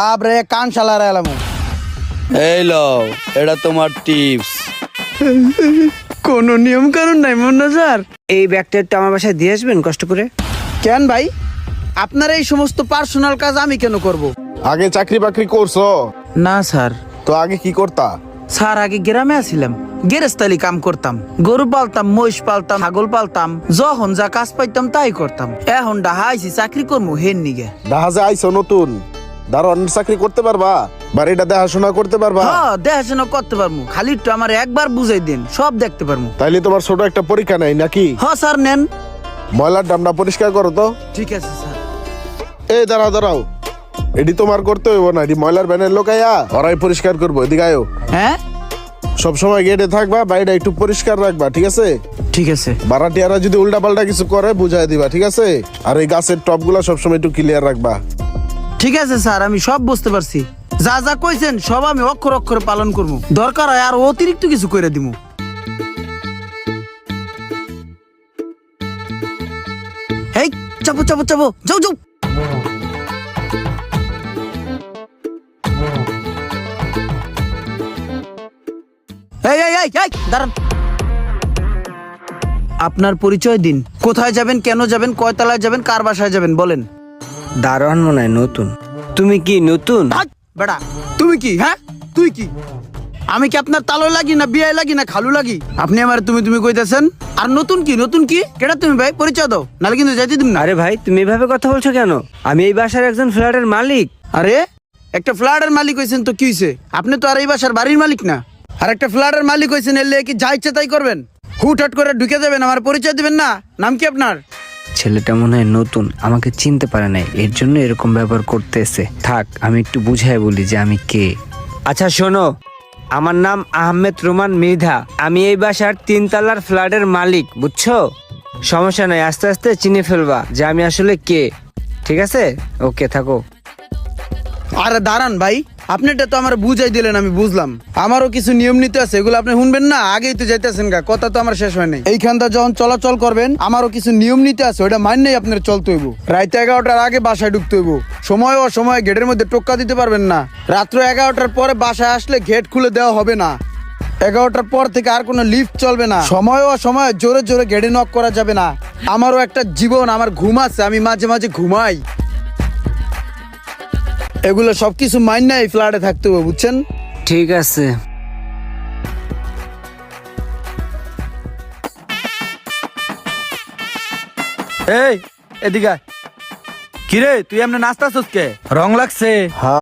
থাবরে কান শালার এলাম। এই লও, এটা তোমার টিপস। কোনো নিয়ম কানুন নাই মুন্না স্যার। এই ব্যাগটা একটু আমার বাসায় দিয়ে আসবেন কষ্ট করে। কেন ভাই, আপনার এই সমস্ত পার্সোনাল কাজ আমি কেন করব? আগে চাকরি বাকরি করছো? না স্যার। তো আগে কি করতা? স্যার আগে গ্রামে আছিলাম, গেরেস্তালি কাম করতাম, গরু পালতাম, মহিষ পালতাম, ছাগল পালতাম, যখন যা কাজ পাইতাম তাই করতাম। এখন ডাহা আইছি চাকরি করবো হেন নিগে। জাহাজে আইছো নতুন, দারোয়ানের চাকরি করতে পারবা? বাড়িটা দেখাশোনা করতে পারবা? হ্যাঁ দেখাশোনা করতে পারবো, খালি একটু আমার একবার বুঝাই দিন, সব দেখতে পারবো। তাইলে তোমার ছোট একটা পরীক্ষা নাই নাকি? হ্যাঁ স্যার নেন। ময়লার ডামটা পরিষ্কার করো তো। ঠিক আছে স্যার। এই দাঁড়াও দাঁড়াও, এটি তোমার করতে হইব না, এটি ময়লার ভ্যানের লোক আইয়া ওরাই পরিষ্কার করবো। এদিকে আয়ো। হ্যাঁ সবসময় গেটে থাকবা, বাইরে একটু পরিষ্কার রাখবা, ঠিক আছে? ঠিক আছে। ভাড়াটিয়ারা যদি উল্টা পাল্টা কিছু করে বুঝাই দিবা, ঠিক আছে? আর এই গাছের টপ গুলা সবসময় একটু ক্লিয়ার রাখবা। ঠিক আছে স্যার, আমি সব বুঝতে পারছি। যা যা কইছেন সব আমি অক্ষর অক্ষরে পালন করবো, দরকার হয় আর অতিরিক্ত কিছু করে দিব। এই চাপো চাপো চাপো, যাও যাও। এই এই এই এই দাঁড়ান। আপনার পরিচয় দিন, কোথায় যাবেন, কেন যাবেন, কয় তলায় যাবেন, কার বাসায় যাবেন বলেন। দারোয়ান মনে হয় নতুন। তুমি কি নতুন? হাট, বেটা তুমি কি? হ্যাঁ তুই কি? আমি কি আপনার তালো লাগি না বিয়ে লাগি না খালু লাগি? আপনি আমার তুমি তুমি কইতেছেন। আর নতুন কি নতুন কি? কেটা তুমি ভাই, পরিচয় দাও, নালে কিন্তু যাইতে দিম না। আরে ভাই তুমি এভাবে কথা বলছো কেন? আমি এই বাসার একজন ফ্ল্যাটের মালিক। আরে একটা ফ্ল্যাটের মালিক হইছেন তো কি হইছে? আপনি তো আর এই বাসার বাড়ির মালিক না। আর একটা ফ্ল্যাটের মালিক হইছেন, এলে কি যা ইচ্ছে তাই করবেন? হুটহাট করে ঢুকে যাবেন, আমার পরিচয় দিবেন না? নাম কি আপনার? ছেলেটা মনে হয় নতুন, আমাকে চিনতে পারে নাই, এর জন্য এরকম ব্যবহার করতেছে। থাক আমি একটু বুঝাই বলি যে আমি কে। আচ্ছা শোনো, আমার নাম আহমেদ রোমান মৃধা। আমি এই বাসার 3 তলার ফ্ল্যাটের মালিক, বুঝছো? সমস্যা নাই, আস্তে আস্তে চিনে ফেলবা যে আমি আসলে কে। ঠিক আছে, ওকে থাকো। আরে দাঁড়ান ভাই, আপনি এটা তো আমার বুঝাই দিলেন, আমি বুঝলাম। আমারও কিছু নিয়ম নীতি আছে, এগুলো আপনি শুনবেন না? আগেই তো যাইতেছেন গা, কথা তো আমার শেষ হয় নাই। এইখানটা যখন চলাচল করবেন, আমারও কিছু নিয়ম নীতি আছে, ওটা মানলেই আপনার চলতে হইব। রাত 11টার আগে বাসায় ঢুকতে হইব। সময় অসময়ে গেটের মধ্যে টোক্কা দিতে পারবেন না। রাত্র 11টার পরে বাসায় আসলে গেট খুলে দেওয়া হবে না। 11টার পর থেকে আর কোনো লিফট চলবে না। সময় অসময়ে জোরে জোরে গেটে নক করা যাবে না। আমারও একটা জীবন, আমার ঘুম আছে, আমি মাঝে মাঝে ঘুমাই। এগুলো সবকিছু মাইন না এই ফ্ল্যাটে থাকতে হবে, বুঝছেন? ঠিক আছে। এই এদিকে আয়। কিরে তুই এমনি নাস্তা কে? রং লাগছে? হ্যাঁ